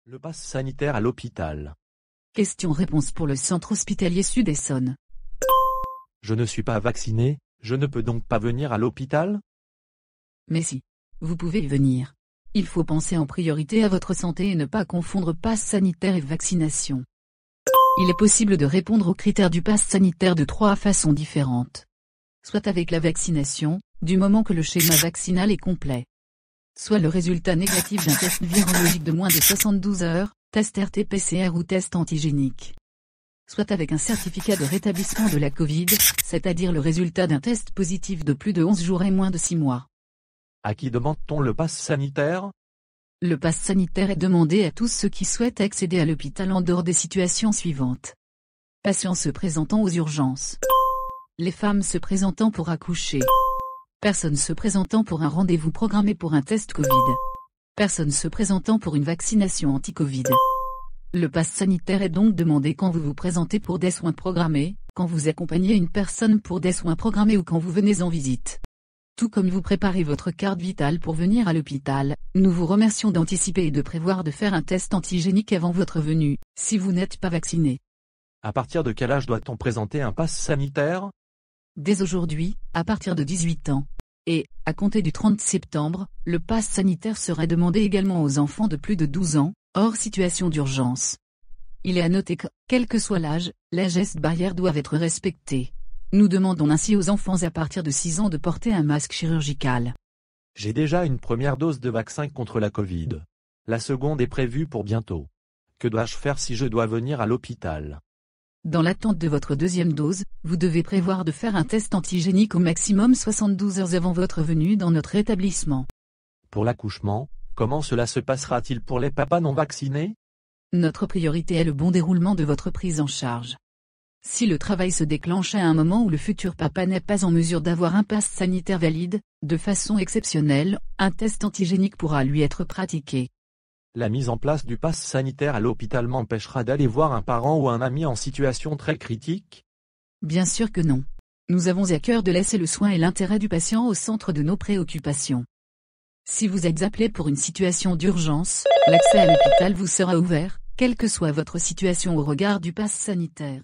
Le pass sanitaire à l'hôpital. Question-réponse pour le centre hospitalier Sud-Essonne. Je ne suis pas vacciné, je ne peux donc pas venir à l'hôpital? Mais si. Vous pouvez y venir. Il faut penser en priorité à votre santé et ne pas confondre pass sanitaire et vaccination. Il est possible de répondre aux critères du pass sanitaire de 3 façons différentes. Soit avec la vaccination, du moment que le schéma vaccinal est complet. Soit le résultat négatif d'un test virologique de moins de 72 heures, test RT-PCR ou test antigénique. Soit avec un certificat de rétablissement de la Covid, c'est-à-dire le résultat d'un test positif de plus de 11 jours et moins de 6 mois. À qui demande-t-on le pass sanitaire? Le pass sanitaire est demandé à tous ceux qui souhaitent accéder à l'hôpital en dehors des situations suivantes. Patients se présentant aux urgences. Les femmes se présentant pour accoucher. Personnes se présentant pour un rendez-vous programmé pour un test Covid. Personnes se présentant pour une vaccination anti-Covid. Le pass sanitaire est donc demandé quand vous vous présentez pour des soins programmés, quand vous accompagnez une personne pour des soins programmés ou quand vous venez en visite. Tout comme vous préparez votre carte vitale pour venir à l'hôpital, nous vous remercions d'anticiper et de prévoir de faire un test antigénique avant votre venue, si vous n'êtes pas vacciné. À partir de quel âge doit-on présenter un pass sanitaire? Dès aujourd'hui, à partir de 18 ans. Et, à compter du 30 septembre, le pass sanitaire sera demandé également aux enfants de plus de 12 ans, hors situation d'urgence. Il est à noter que, quel que soit l'âge, les gestes barrières doivent être respectés. Nous demandons ainsi aux enfants à partir de 6 ans de porter un masque chirurgical. J'ai déjà une première dose de vaccin contre la Covid. La seconde est prévue pour bientôt. Que dois-je faire si je dois venir à l'hôpital? Dans l'attente de votre deuxième dose, vous devez prévoir de faire un test antigénique au maximum 72 heures avant votre venue dans notre établissement. Pour l'accouchement, comment cela se passera-t-il pour les papas non vaccinés? Notre priorité est le bon déroulement de votre prise en charge. Si le travail se déclenche à un moment où le futur papa n'est pas en mesure d'avoir un pass sanitaire valide, de façon exceptionnelle, un test antigénique pourra lui être pratiqué. La mise en place du pass sanitaire à l'hôpital m'empêchera d'aller voir un parent ou un ami en situation très critique? Bien sûr que non. Nous avons à cœur de laisser le soin et l'intérêt du patient au centre de nos préoccupations. Si vous êtes appelé pour une situation d'urgence, l'accès à l'hôpital vous sera ouvert, quelle que soit votre situation au regard du pass sanitaire.